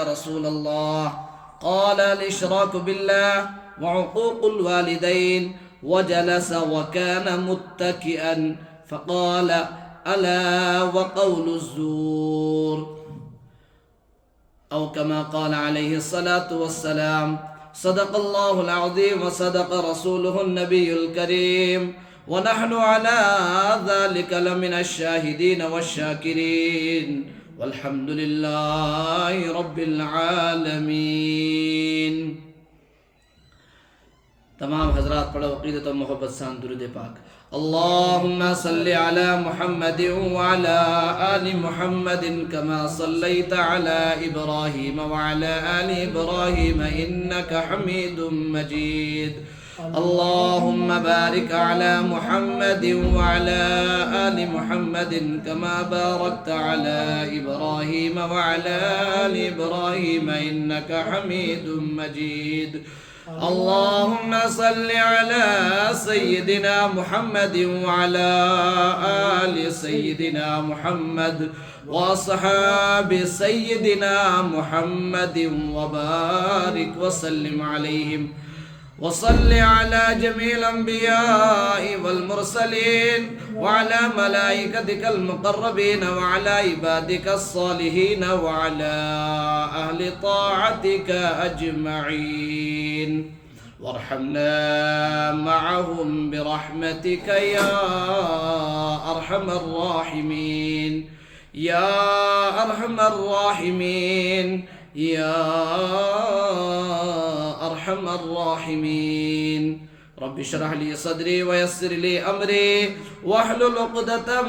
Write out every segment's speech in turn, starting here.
رسول الله؟ قال الإشراك بالله وعقوق الوالدين. وجلس وكان متكئا فقال: ألا وقول الزور، أو كما قال عليه الصلاة والسلام. صدق الله العظيم وصدق رسوله النبي الكريم، ونحن على ذلك لمن الشاهدين والشاكرين، والحمد لله رب العالمين. تمام حضرات پڑھو عقیدت و محبت سان درود پاک. اللهم صل على محمد وعلى آل محمد كما صليت على إبراهيم وعلى آل إبراهيم إنك حميد مجيد. اللهم بارك على محمد وعلى آل محمد كما باركت على إبراهيم وعلى آل إبراهيم إنك حميد مجيد. اللهم صل على سيدنا محمد وعلى آل سيدنا محمد وأصحاب سيدنا محمد وبارك وسلم عليهم، وصل على جميع الأنبياء والمرسلين وعلى ملائكتك المقربين وعلى عبادك الصالحين وعلى أهل طاعتك أجمعين، وارحمنا معهم برحمتك يا أرحم الراحمين يا أرحم الراحمين يا أرحم الراحمين. رب اشرح لي صدري ويسر لي أمري واحلل عقدة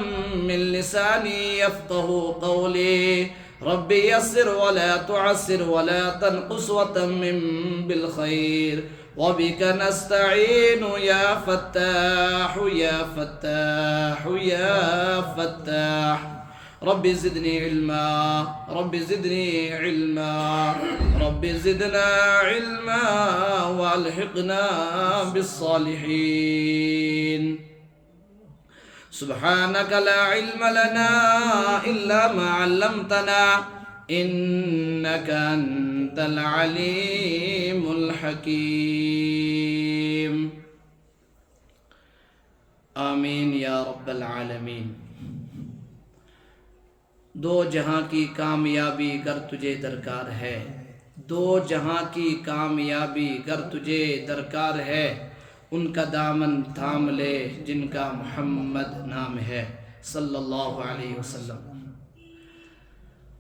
من لساني يفقه قولي. رب يسر ولا تعسر ولا تنقص وتمم بالخير، وبك نستعين يا فتاح يا فتاح يا فتاح. رب زدني علما رب زدني علما رب زدنا علما والحقنا بالصالحين. سبحانك لا علم لنا إلا ما علمتنا إنك أنت العليم الحكيم. آمین یا رب العالمین. دو جہاں کی کامیابی گر تجھے درکار ہے، دو جہاں کی کامیابی گر تجھے درکار ہے، ان کا دامن تھام لے جن کا محمد نام ہے صلی اللہ علیہ وسلم.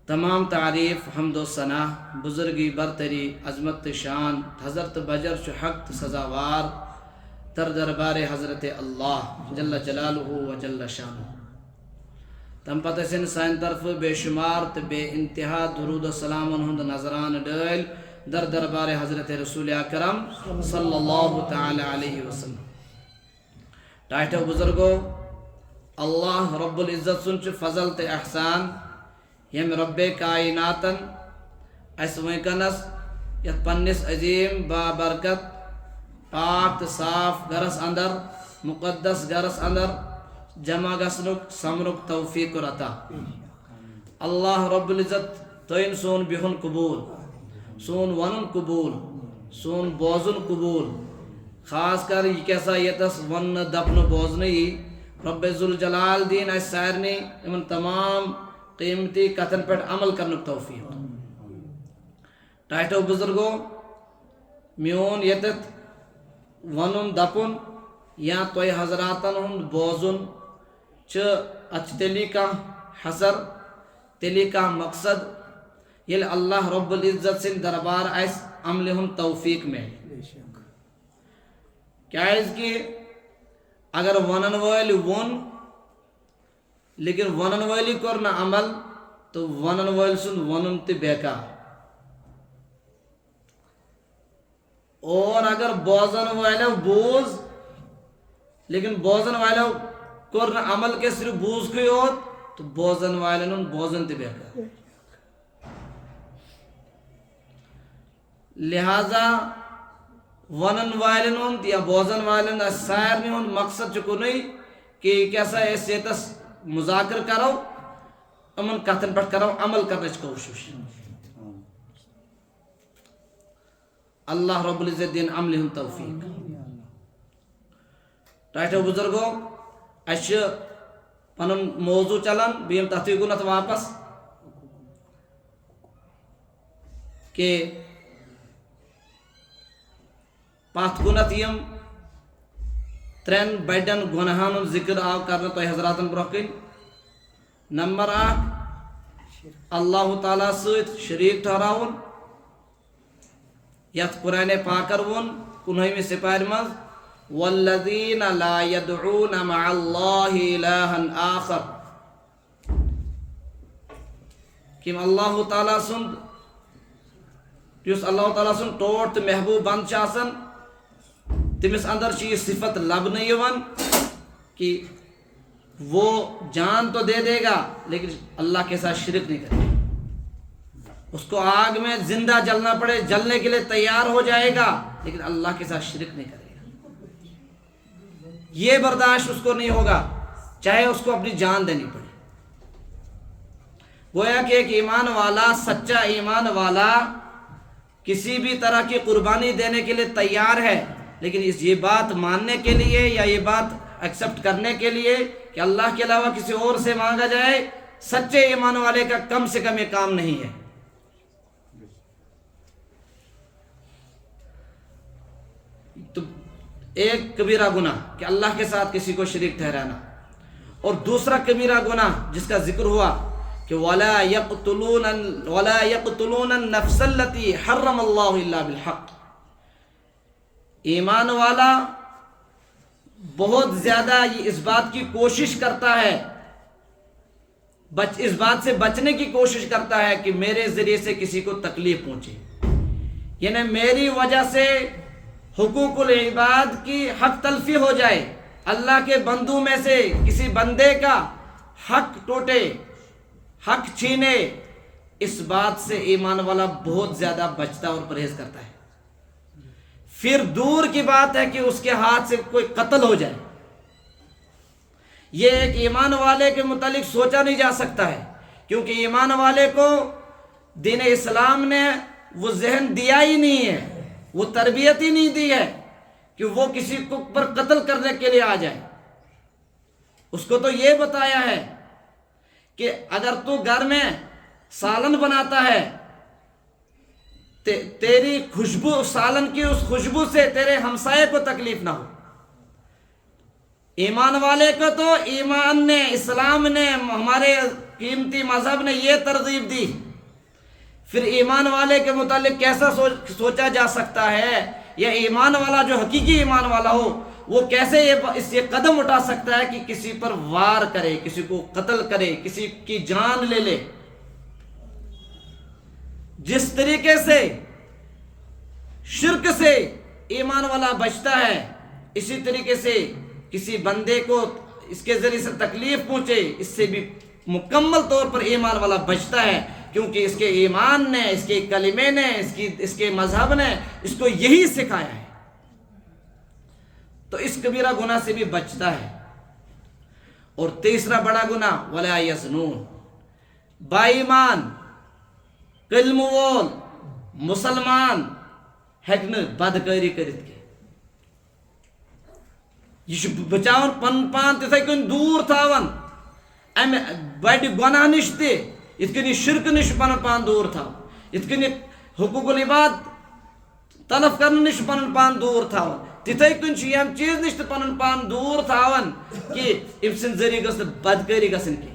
تمام تعریف حمد و ثنا بزرگی برتری عظمت شان حضرت بجر حق سزاوار در دربار حضرت اللہ جل جلالہ و جل شانہ. تم پتہ سن سان طرف بے شمار تو بے انتہا درود و سلام ہند نظران ڈال در دربار حضرت رسول اکرم صلی اللہ تعالی علیہ وسلم. ٹائٹو بزرگو، اللہ رب العزت سنچ فضل تے احسان یم رب کائناتن اس ونکنس یت پنس عظیم بابرکت پاک صاف گرس اندر مقدس گرس اندر جمع گسنک سمرک توفیق رتا. اللہ رب العزت تین سون بہن قبول، سون ونن قبول، سون بوزن قبول. خاص کر یہ کیسا یتس ون دپن بوزن رب ذوالجلال دین اس سارنی ان تمام قیمتی کتن پر عمل کرنک توفیق. ٹائٹو بزرگو، میون یتت ونن دپن یا توی حضراتن ہند بوزن اچ تیلی کا حسر تیلی کا مقصد یل اللہ رب العزت سن دربار اس عمل ہم توفیق میں. کیا ہے اس کی اگر ونن والی ون لیکن ونن والی کرنا عمل تو ونن والی سن ونن تی بیکار. اور اگر بوزن والا بوز لیکن بوزن والا کرنا عمل کے صرف بوز کوئی ہوت تو بوزن والے نون بوزن تی بیکار. لہذا ونن والن ہند یا بوزن والن سارنی ہند مقصد چکو نہیں کہ کیسا حیثیتس مذاکر کرو امن کتن پہ کرو عمل کرنے کوشش. اللہ رب العزت دین عمل ہند توفیق. ٹائٹو بزرگو اچھ پنن موضوع چلان بیم تحتی گنت واپس کہ پاتھ گنت یم ترین بڑن گناہان ذکر آو کرنا تو حضراتن برکن. نمبر 1 اللہ تعالیٰ سۭتۍ شریک ٹھہراون یتھ قرآن پاکر وون 19 سپارِ منٛز والذین لا يدعون مع اللہ الہا آخر کہ اللہ تعالیٰ سُنٛد یُس اللہ تعالیٰ سُنٛد ٹوٹھ تہٕ محبوب بند چھُ آسان تٔمِس اندر چھِ یہِ صفت لبنہٕ یِوان کہ وہ جان تو دے دے گا لیکن اللہ کے ساتھ شرک نہیں کرے گا. اس کو آگ میں زندہ جلنا پڑے جلنے کے لیے تیار ہو جائے گا لیکن اللہ کے ساتھ شرک نہیں کرے گا. یہ برداشت اس کو نہیں ہوگا چاہے اس کو اپنی جان دینی پڑے. گویا کہ ایک ایمان والا سچا ایمان والا کسی بھی طرح کی قربانی دینے کے لیے تیار ہے لیکن یہ بات ماننے کے لیے یا یہ بات ایکسپٹ کرنے کے لیے کہ اللہ کے علاوہ کسی اور سے مانگا جائے سچے ایمان والے کا کم سے کم یہ کام نہیں ہے. تو ایک کبیرہ گناہ کہ اللہ کے ساتھ کسی کو شریک ٹھہرانا اور دوسرا کبیرہ گناہ جس کا ذکر ہوا کہ وَلَا يَقْتُلُونَ النَّفْسَ الَّتِي حَرَّمَ اللَّهُ إِلَّا بِالْحَقِّ. ایمان والا بہت زیادہ اس بات کی کوشش کرتا ہے اس بات سے بچنے کی کوشش کرتا ہے کہ میرے ذریعے سے کسی کو تکلیف پہنچے یعنی میری وجہ سے حقوق العباد کی حق تلفی ہو جائے اللہ کے بندوں میں سے کسی بندے کا حق ٹوٹے حق چھینے. اس بات سے ایمان والا بہت زیادہ بچتا اور پرہیز کرتا ہے. پھر دور کی بات ہے کہ اس کے ہاتھ سے کوئی قتل ہو جائے. یہ ایک ایمان والے کے متعلق سوچا نہیں جا سکتا ہے کیونکہ ایمان والے کو دین اسلام نے وہ ذہن دیا ہی نہیں ہے وہ تربیت ہی نہیں دی ہے کہ وہ کسی کو پر قتل کرنے کے لیے آ جائے. اس کو تو یہ بتایا ہے کہ اگر تو گھر میں سالن بناتا ہے تیری خوشبو سالن کی اس خوشبو سے تیرے ہمسائے کو تکلیف نہ ہو. ایمان والے کو تو ایمان نے اسلام نے ہمارے قیمتی مذہب نے یہ ترغیب دی. پھر ایمان والے کے متعلق کیسا سوچا جا سکتا ہے یا ایمان والا جو حقیقی ایمان والا ہو وہ کیسے یہ قدم اٹھا سکتا ہے کہ کسی پر وار کرے کسی کو قتل کرے کسی کی جان لے لے. جس طریقے سے شرک سے ایمان والا بچتا ہے اسی طریقے سے کسی بندے کو اس کے ذریعے سے تکلیف پہنچے اس سے بھی مکمل طور پر ایمان والا بچتا ہے کیونکہ اس کے ایمان نے اس کے کلمے نے اس کے مذہب نے اس کو یہی سکھایا ہے. تو اس کبیرہ گناہ سے بھی بچتا ہے. اور تیسرا بڑا گناہ ولا یزنون با ایمان کلم وول مسلمان ہیکن بدکاری کرت کی یہ بچاون پن پان تتھے کن دور تھاون ام بڑ گناہ نش تہ یت کن شرک نش پن پان دور تھاون یت کن حقوق العباد تلف کرن نش پن پان دور تھاون تتھے کن یم چیز نش تہ پن پان دور تھاون کہ ام سن ذریعہ گژھِ بدکاری گژھن کی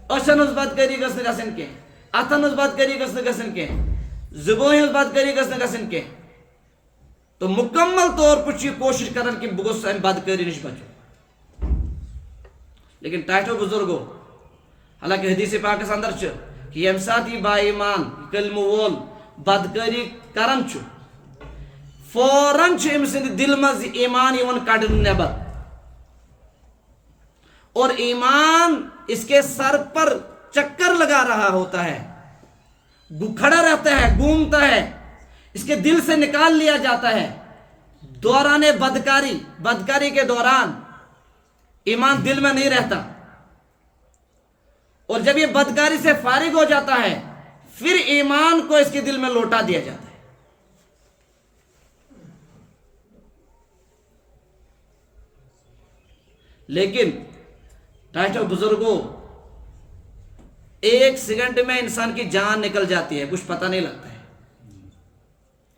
أچھن ہٕنٛز بدکاری گژھِ نہٕ گژھن کی اتھن ہٕنٛز بدکاری گژھِ نہٕ گژھن کی زبٲنۍ ہٕنٛز بدکاری گژھِ نہٕ گژھن کی. تو مکمل طور پر یہ کوشش کرن کہ بہ گوٚژھُس امہِ بدکاری نش بچُن. لیکن ٹاٹھو بزرگو حالانکہ حدیث پاکس اندر چھ کہ یم سات یہ با ایمان کلمہ وول بدکاری کران چھ فوراً چھ ام سند دل مز ایمان یوان کڑن نبر اور ایمان اس کے سر پر چکر لگا رہا ہوتا ہے کھڑا رہتا ہے گھومتا ہے اس کے دل سے نکال لیا جاتا ہے. دوران بدکاری کے دوران ایمان دل میں نہیں رہتا اور جب یہ بدکاری سے فارغ ہو جاتا ہے پھر ایمان کو اس کے دل میں لوٹا دیا جاتا ہے. لیکن ٹائٹو بزرگوں، 1 سیکنڈ میں انسان کی جان نکل جاتی ہے، کچھ پتہ نہیں لگتا ہے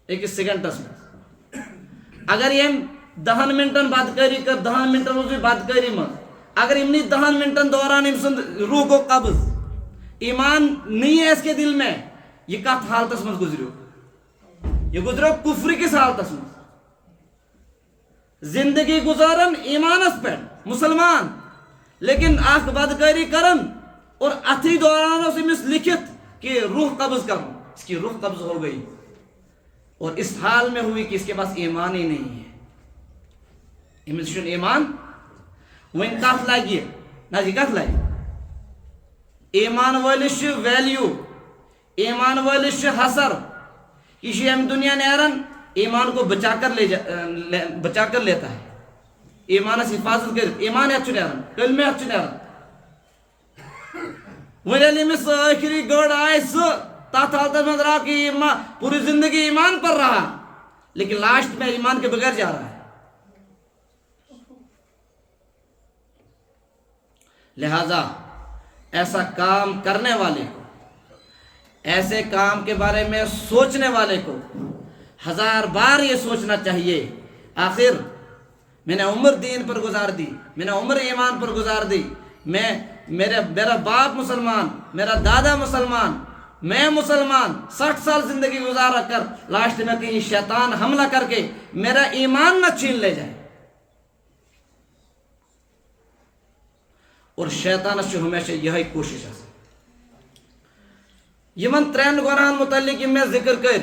1 سیکنڈ میں اگر یہ 10 منٹن بات کری کر 10 منٹن بات کری من اگر امنی 10 منٹن دوران ام روح کو قبض ایمان نہیں ہے اس کے دل میں، یہ کت حالتس من گزریو، یہ گزریو کفر کس حالتس من، زندگی گزارن ایمانس پہ مسلمان، لیکن آنکھ بدکاری کرن اور اتھی دوران اس امس لکھت کہ روح قبض کرو، اس کی روح قبض ہو گئی اور اس حال میں ہوئی کہ اس کے پاس ایمان ہی نہیں ہے، امس شن ایمان وین کت لگی نا جی کت لگی ایمان والس ویلیو، ایمان والس حسر، یہ ام دنیا نیرن ایمان کو بچا کر لیتا ہے، ایمان سے حفاظت کر، ایمان ہے نیرن کلمہ ہے نیرن ویل امس آخری گڑ آئے تات حالت میں رہا کہ پوری زندگی ایمان پر رہا لیکن لاسٹ میں ایمان کے بغیر جا رہا ہے۔ لہذا ایسا کام کرنے والے کو، ایسے کام کے بارے میں سوچنے والے کو 1000 بار یہ سوچنا چاہیے، آخر میں نے عمر دین پر گزار دی، میں نے عمر ایمان پر گزار دی، میرا باپ مسلمان، میرا دادا مسلمان، میں مسلمان، 60 سال زندگی گزارا کر لاسٹ میں کہیں شیطان حملہ کر کے میرا ایمان نہ چھین لے جائے، اور شیطان سے ہمیشہ یہی کوشش ہے۔ یمن 3 گناہن متعلق میں ذکر کر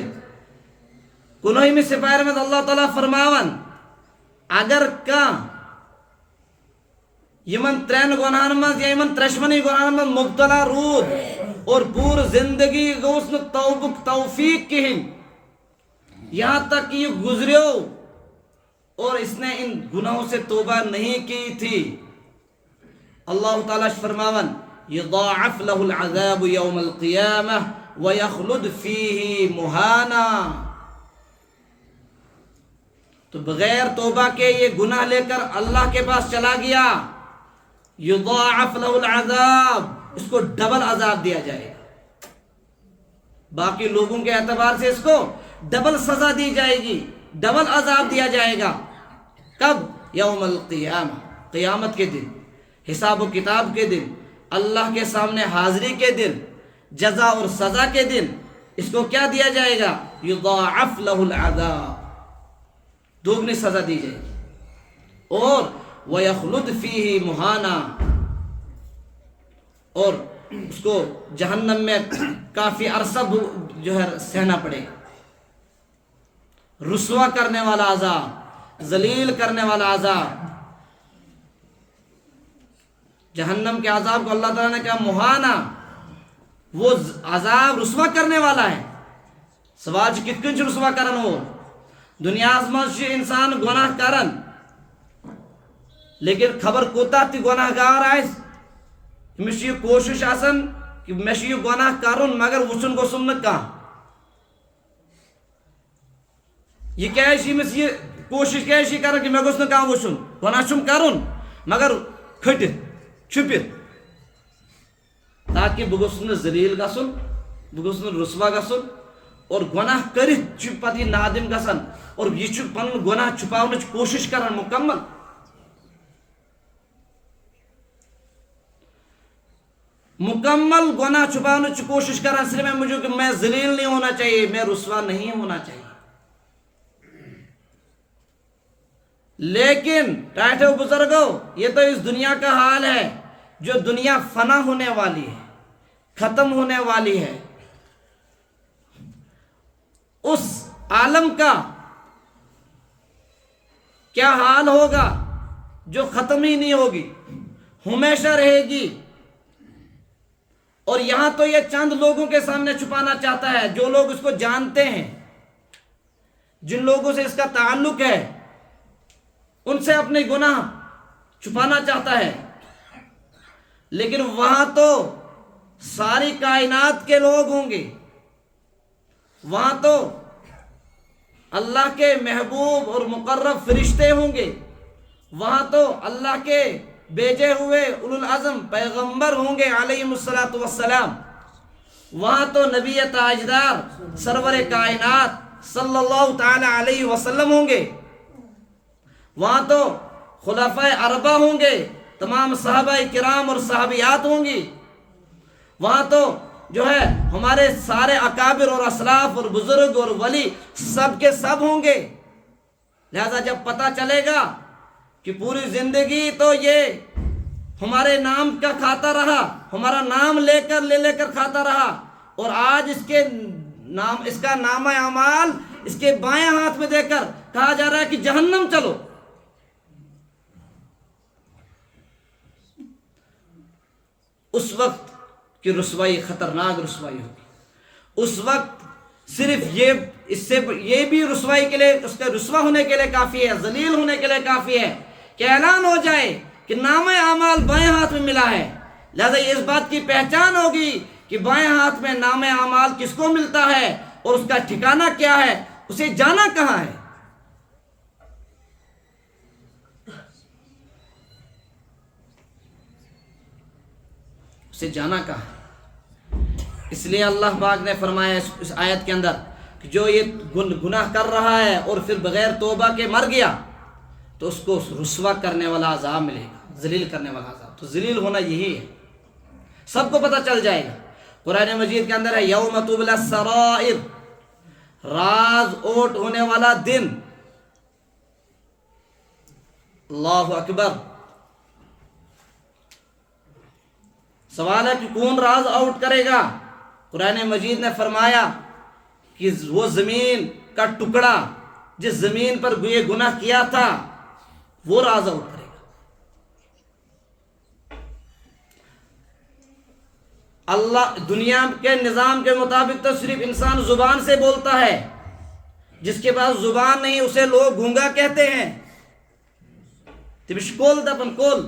19 سپارے میں اللہ تعالیٰ فرماون اگر کان یمن 3 گناہن من یا یمن 3 گناہن من مبتلا رود اور پور زندگی گوس نہ توفیق کہن یہاں تک کہ یہ گزریو اور اس نے ان گناہوں سے توبہ نہیں کی تھی، اللہ تعالیٰ فرماون یضاعف له العذاب یوم القیامہ ویخلد فیہ مہانا، تو بغیر توبہ کے یہ گناہ لے کر اللہ کے پاس چلا گیا، یضاعف له العذاب، اس کو ڈبل عذاب دیا جائے گا، باقی لوگوں کے اعتبار سے اس کو ڈبل سزا دی جائے گی، ڈبل عذاب دیا جائے گا، کب؟ یوم القیامہ، قیامت کے دن، حساب و کتاب کے دن، اللہ کے سامنے حاضری کے دن، جزا اور سزا کے دن، اس کو کیا دیا جائے گا؟ یضاعف له العذاب، دوگنی سزا دی جائے گی، اور وَيَخْلُدْ فِيهِ مُهَانًا، اور اس کو جہنم میں کافی عرصہ جو ہے سہنا پڑے گا، رسوا کرنے والا عذاب، ذلیل کرنے والا عذاب، جہنم کے عذاب کو اللہ تعالیٰ نے کہا مہانا، وہ عذاب رسوا کرنے والا ہے۔ سوال کت کن رسوا کرن ہو دنیا مز انسان گناہ کرن لیکن خبر کوتا تی گناہ گار آئس، امس یہ کوشش آسن کہ میں یہ گناہ کرن مگر وچن گوسم نہ کہاں، یہ کیا ہے امس یہ کوشش کیا ہے کرن کہ میں گوس نہ کہاں وچن، گناہ چھم کرن مگر کھٹت چھپت، تاکہ بہ گوس نہ ذلیل گژھن، بہ گوس نہ رسوا گژھن، اور گناہ کرت پتہ یہ نادم گژھن اور یہ پن گناہ چھپاونچ کوشش کرن مکمل۔ مکمل گناہ چھپانے کی کوشش کرنا صرف میں مجھے کہ میں ذلیل نہیں ہونا چاہیے، میں رسوا نہیں ہونا چاہیے، لیکن ٹائٹو بزرگوں یہ تو اس دنیا کا حال ہے، جو دنیا فنا ہونے والی ہے، ختم ہونے والی ہے، اس عالم کا کیا حال ہوگا جو ختم ہی نہیں ہوگی، ہمیشہ رہے گی، اور یہاں تو یہ چند لوگوں کے سامنے چھپانا چاہتا ہے، جو لوگ اس کو جانتے ہیں، جن لوگوں سے اس کا تعلق ہے، ان سے اپنے گناہ چھپانا چاہتا ہے، لیکن وہاں تو ساری کائنات کے لوگ ہوں گے، وہاں تو اللہ کے محبوب اور مقرب فرشتے ہوں گے، وہاں تو اللہ کے بھیجے ہوئے اولو العزم پیغمبر ہوں گے علیہم الصلاۃ والسلام، وہاں تو نبی تاجدار سرور کائنات صلی اللہ تعالی علیہ وسلم ہوں گے، وہاں تو خلفائے اربعہ ہوں گے، تمام صحابہ کرام اور صحابیات ہوں گی، وہاں تو جو ہے ہمارے سارے اکابر اور اسلاف اور بزرگ اور ولی سب کے سب ہوں گے۔ لہذا جب پتہ چلے گا کہ پوری زندگی تو یہ ہمارے نام کا کھاتا رہا، ہمارا نام لے کر کھاتا رہا، اور آج اس کا نامہ اعمال اس کے بائیں ہاتھ میں دے کر کہا جا رہا ہے کہ جہنم چلو، اس وقت کی رسوائی خطرناک رسوائی ہوگی۔ اس وقت صرف یہ بھی رسوائی کے لیے، اس کے رسوا ہونے کے لیے کافی ہے، ذلیل ہونے کے لیے کافی ہے کہ اعلان ہو جائے کہ نامہ اعمال بائیں ہاتھ میں ملا ہے۔ لہذا یہ اس بات کی پہچان ہوگی کہ بائیں ہاتھ میں نامہ اعمال کس کو ملتا ہے اور اس کا ٹھکانہ کیا ہے، اسے جانا کہاں ہے۔ اسے جانا کہاں ہے۔ اس لیے اللہ پاک نے فرمایا اس آیت کے اندر کہ جو یہ گناہ کر رہا ہے اور پھر بغیر توبہ کے مر گیا تو اس کو رسوا کرنے والا عذاب ملے گا، ذلیل کرنے والا عذاب۔ تو ذلیل ہونا یہی ہے، سب کو پتہ چل جائے گا۔ قرآن مجید کے اندر ہے یوم تبلی السرائر، راز اوٹ ہونے والا دن۔ اللہ اکبر۔ سوال ہے کہ کون راز آؤٹ کرے گا؟ قرآن مجید نے فرمایا کہ وہ زمین کا ٹکڑا جس زمین پر یہ گناہ کیا تھا وہ راز آؤٹ کرے گا۔ اللہ دنیا کے نظام کے مطابق تو صرف انسان زبان سے بولتا ہے، جس کے پاس زبان نہیں اسے لوگ گونگا کہتے ہیں، تمش کول دپن کول۔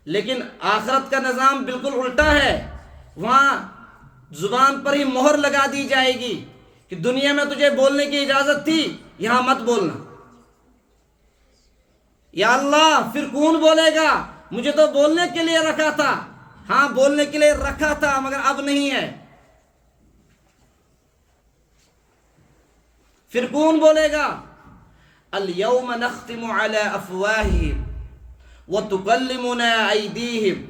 لیکن آخرت کا نظام بالکل الٹا ہے، وہاں زبان پر ہی مہر لگا دی جائے گی کہ دنیا میں تجھے بولنے کی اجازت تھی، یہاں مت بولنا۔ یا اللہ پھر کون بولے گا؟ مجھے تو بولنے کے لیے رکھا تھا۔ ہاں بولنے کے لیے رکھا تھا مگر اب نہیں ہے۔ پھر کون بولے گا؟ الیوم نختم علی افواہہم وتکلمنا ایدیہم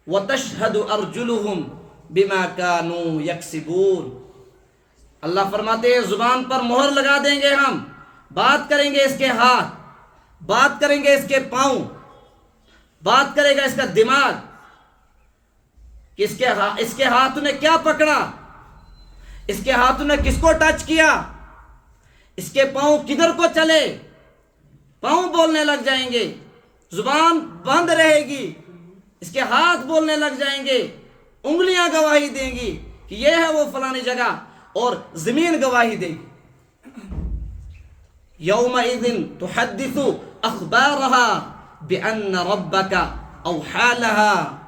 وتشہد ارجلہم بما کانوا یکسبون۔ اللہ فرماتے ہیں زبان پر مہر لگا دیں گے ہم، بات کریں گے اس کے ہاتھ، بات کریں گے اس کے پاؤں، بات کرے گا اس کا دماغ کہ اس کے ہاتھوں نے کیا پکڑا، اس کے ہاتھوں نے کس کو ٹچ کیا، اس کے پاؤں کدھر کو چلے۔ پاؤں بولنے لگ جائیں گے، زبان بند رہے گی، اس کے ہاتھ بولنے لگ جائیں گے، انگلیاں گواہی دیں گی کہ یہ ہے وہ فلانی جگہ، اور زمین گواہی دے گی۔ یومئذ تحدث اخبارها بان ربک اوحی لها۔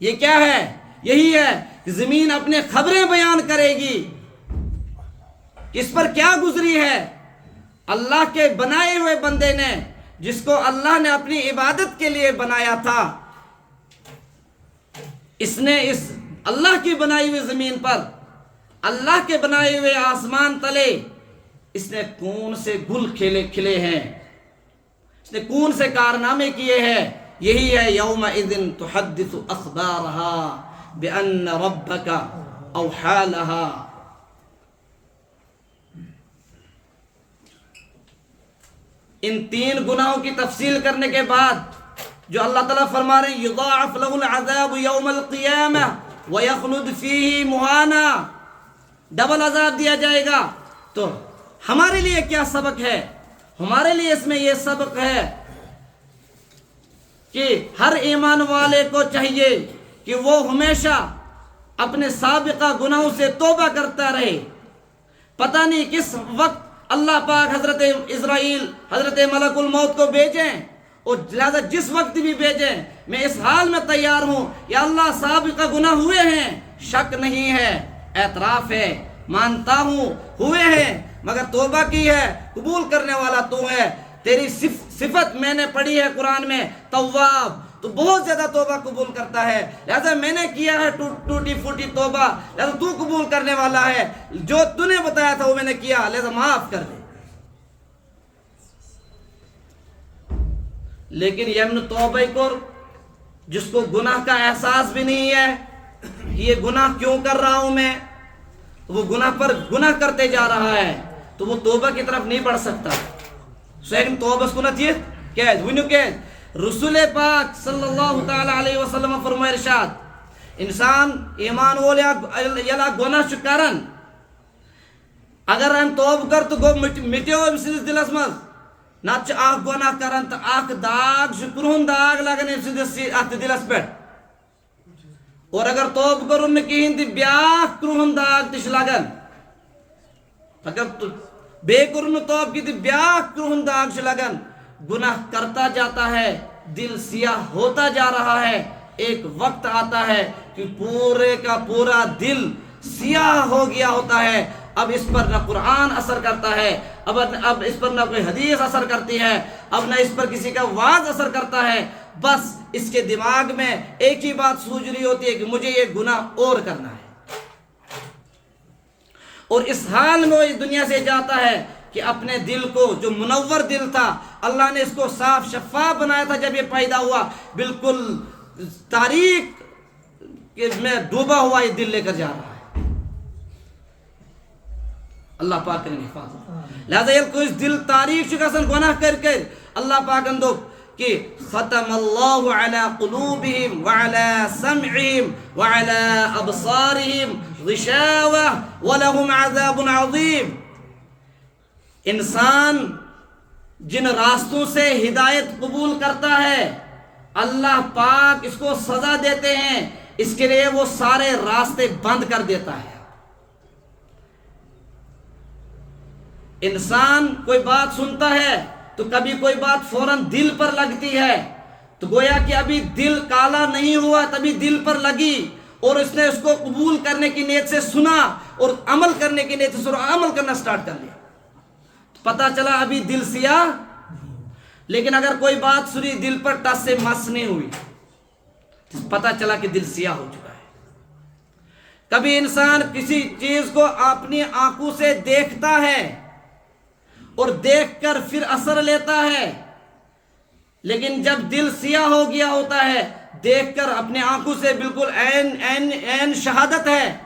یہ کیا ہے؟ یہی ہے کہ زمین اپنے خبریں بیان کرے گی کہ اس پر کیا گزری ہے۔ اللہ کے بنائے ہوئے بندے نے، جس کو اللہ نے اپنی عبادت کے لیے بنایا تھا، اس نے اس اللہ کی بنائی ہوئی زمین پر، اللہ کے بنائے ہوئے آسمان تلے، اس نے کون سے گل کھلے ہیں، اس نے کون سے کارنامے کیے ہیں۔ یہی ہے یومئذ تحدث اخبارها بان ربک اوحی لها۔ ان تین گناہوں کی تفصیل کرنے کے بعد جو اللہ تعالیٰ فرما رہے ہیں یضاعف له العذاب یوم القیامہ ویخلد فیہ مہانا، ڈبل عذاب دیا جائے گا۔ تو ہمارے لیے کیا سبق ہے؟ ہمارے لیے اس میں یہ سبق ہے کہ ہر ایمان والے کو چاہیے کہ وہ ہمیشہ اپنے سابقہ گناہوں سے توبہ کرتا رہے۔ پتہ نہیں کس وقت اللہ پاک حضرت اسرائیل، حضرت ملک الموت کو بھیجیں، اور لہذا جس وقت بھی بھیجیں میں اس حال میں تیار ہوں یا اللہ سابقہ گناہ ہوئے ہیں، شک نہیں ہے، اعتراف ہے، مانتا ہوں ہوئے ہیں، مگر توبہ کی ہے، قبول کرنے والا تو ہے، تیری صفت میں نے پڑھی ہے قرآن میں تواب، تو بہت زیادہ توبہ قبول کرتا ہے، لہذا میں نے کیا ہے ٹوٹی پھوٹی توبہ، لہذا تو قبول کرنے والا ہے، جو تو نے بتایا تھا وہ میں نے کیا، لہذا معاف کر دے۔ لیکن یمن توبہ کر، جس کو گناہ کا احساس بھی نہیں ہے کہ یہ گناہ کیوں کر رہا ہوں میں، وہ گناہ پر گناہ کرتے جا رہا ہے، تو وہ توبہ کی طرف نہیں بڑھ سکتا۔ لیکن توبہ کو نہ چیز کہہ ونیو کہ رسول پاک صلی اللہ تعالی علیہ وسلم فرمائے ارشاد، انسان ایمان وول یلا گناہ کرن اگر ہم توبہ کر تو گو مٹیو ام سندس دلس مز، نت اخ گناہ کرن تو اخ داغ کرہن داغ لگن ام سندس ات دلس پہ، اور اگر توبہ کرن نہ کہین تو بیاکھ کرہن داغ تش لگن، اگر بے کرن توبہ کی تو بیاکھ کرہن داغ چھ لگن، گناہ کرتا جاتا ہے، دل سیاہ ہوتا جا رہا ہے، ایک وقت آتا ہے کہ پورے کا پورا دل سیاہ ہو گیا ہوتا ہے، اب اس پر نہ قرآن اثر کرتا ہے، اب اس پر نہ کوئی حدیث اثر کرتی ہے، اب نہ اس پر کسی کا وعظ اثر کرتا ہے، بس اس کے دماغ میں ایک ہی بات سوچ رہی ہوتی ہے کہ مجھے یہ گناہ اور کرنا ہے، اور اس حال میں وہ اس دنیا سے جاتا ہے کہ اپنے دل کو، جو منور دل تھا، اللہ نے اس کو صاف شفاف بنایا تھا، جب یہ پیدا ہوا بالکل تاریک میں ڈوبا ہوا یہ دل لے کر جا رہا ہے۔ اللہ پاک کریں حفاظت، لہذا یہ کوئی دل تاریک شکسن گناہ کر کر اللہ پاک اندو کہ ختم اللہ علی قلوبہم وعلی سمعہم وعلی ابصارہم غشاوہ ولہم عذاب عظیم۔ انسان جن راستوں سے ہدایت قبول کرتا ہے اللہ پاک اس کو سزا دیتے ہیں، اس کے لیے وہ سارے راستے بند کر دیتا ہے۔ انسان کوئی بات سنتا ہے تو کبھی کوئی بات فوراً دل پر لگتی ہے، تو گویا کہ ابھی دل کالا نہیں ہوا تبھی دل پر لگی، اور اس نے اس کو قبول کرنے کی نیت سے سنا اور عمل کرنے کی نیت سے عمل کرنا سٹارٹ کر لیا، پتا چلا ابھی دل سیاہ، لیکن اگر کوئی بات سنی دل پر ٹس سے مس نہیں ہوئی، پتا چلا کہ دل سیاہ ہو چکا ہے۔ کبھی انسان کسی چیز کو اپنی آنکھوں سے دیکھتا ہے اور دیکھ کر پھر اثر لیتا ہے، لیکن جب دل سیاہ ہو گیا ہوتا ہے، دیکھ کر اپنے آنکھوں سے بالکل عین شہادت ہے،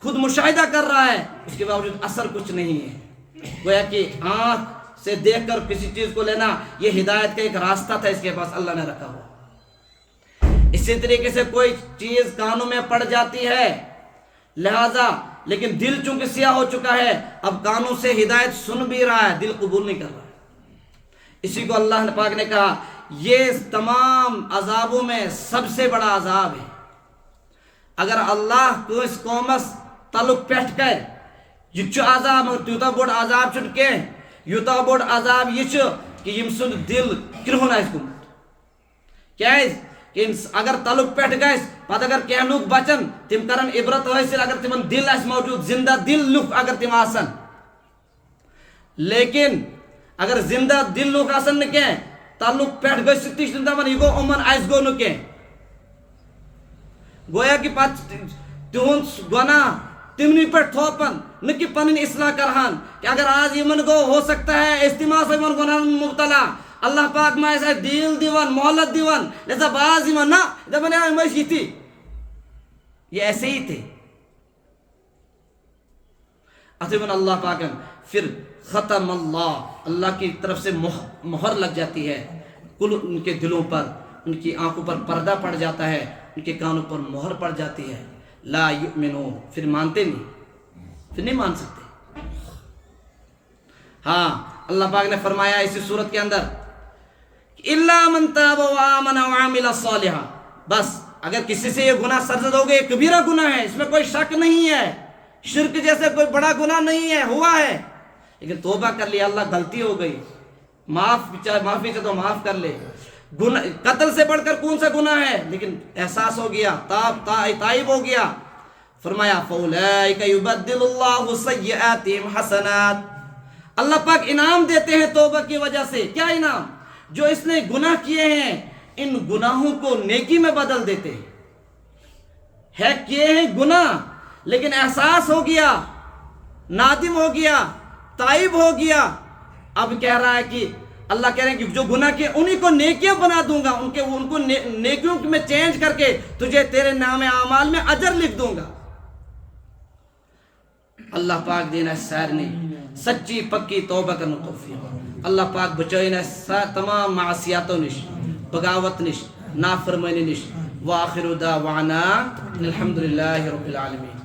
خود مشاہدہ کر رہا ہے، اس کے باوجود اثر کچھ نہیں ہے۔ گویا کہ آنکھ سے دیکھ کر کسی چیز کو لینا یہ ہدایت کا ایک راستہ تھا، اس کے پاس اللہ نے رکھا ہوا۔ اسی طریقے سے کوئی چیز کانوں میں پڑ جاتی ہے، لہذا لیکن دل چونکہ سیاہ ہو چکا ہے، اب کانوں سے ہدایت سن بھی رہا ہے، دل قبول نہیں کر رہا ہے۔ اسی کو اللہ پاک نے کہا یہ تمام عذابوں میں سب سے بڑا عذاب ہے۔ اگر اللہ کو اس قومس تعلق پیٹھ کر یہ عذاب مگر تیوتا بوڑ عذاب چھٹ کے یوتا بوڑ عذاب یہ کہ یم سند دل کرہن آس گومت، کیا کہ اگر تعلق پیٹھ گئے پتہ اگر کیا لوگ بچن تم کرن عبرت حاصل اگر تمن دل اس موجود، زندہ دل لوگ اگر تم آسن، لیکن اگر زندہ دل لوگ آسن نہ کہیں تعلق پیٹھ گئے ستیش دپان یہ گو امن آس گو نہ کہیں، گویا کہ پتہ تہند گناہ تمنی پر تھوپن نہ کہ پنن اصلاح کرہان، کہ اگر آج یمن گو ہو سکتا ہے اجتماع سے یمن گناہ مبتلا، اللہ پاک ما ایسا دیل دیوان محلت دیوان، لہذا باز یمن نا دپن ہے مشی تھی، یہ ایسے ہی تھے۔ اتمن اللہ پاک پھر ختم اللہ کی طرف سے مہر لگ جاتی ہے ان کے دلوں پر، ان کی آنکھوں پر پردہ پڑ جاتا ہے، ان کے کانوں پر مہر پڑ جاتی ہے، لا یؤمنون، پھر مانتے نہیں، پھر نہیں مان سکتے۔ ہاں اللہ پاک نے فرمایا اسی صورت کے اندر الا من تاب وآمن وعمل صالحا، بس اگر کسی سے یہ گناہ سرزد ہو گئے، کبیرہ گناہ ہے، اس میں کوئی شک نہیں ہے، شرک جیسے کوئی بڑا گناہ نہیں ہے، ہوا ہے، لیکن توبہ کر لیا، اللہ غلطی ہو گئی، معافی سے تو معاف کر لے، قتل سے بڑھ کر کون سا گناہ ہے، لیکن احساس ہو گیا، تائب ہو گیا، فرمایا فَأُولَئِكَ يُبَدِّلُ اللَّهُ سَيِّئَاتِهِمْ حَسَنَاتٍ، اللہ پاک انعام دیتے ہیں توبہ کی وجہ سے. کیا انعام؟ جو اس نے گناہ کیے ہیں ان گناہوں کو نیکی میں بدل دیتے ہیں. ہے کیے ہیں گناہ لیکن احساس ہو گیا، نادم ہو گیا، تائب ہو گیا. اب کہہ رہا ہے کہ اللہ کہہ رہے ہیں کہ جو گناہ کیے انہی کو نیکیاں بنا دوں گا، ان کو نیکیوں میں چینج کر کے تجھے تیرے نام اعمال میں اجر لکھ دوں گا. اللہ پاک دینا سارنی سچی پکی توبہ کرنا توفیق. اللہ پاک بچائینا تمام معصیاتوں نش، بغاوت نش، نافرمانی نش. وآخر دعوانا الحمدللہ رب العالمین.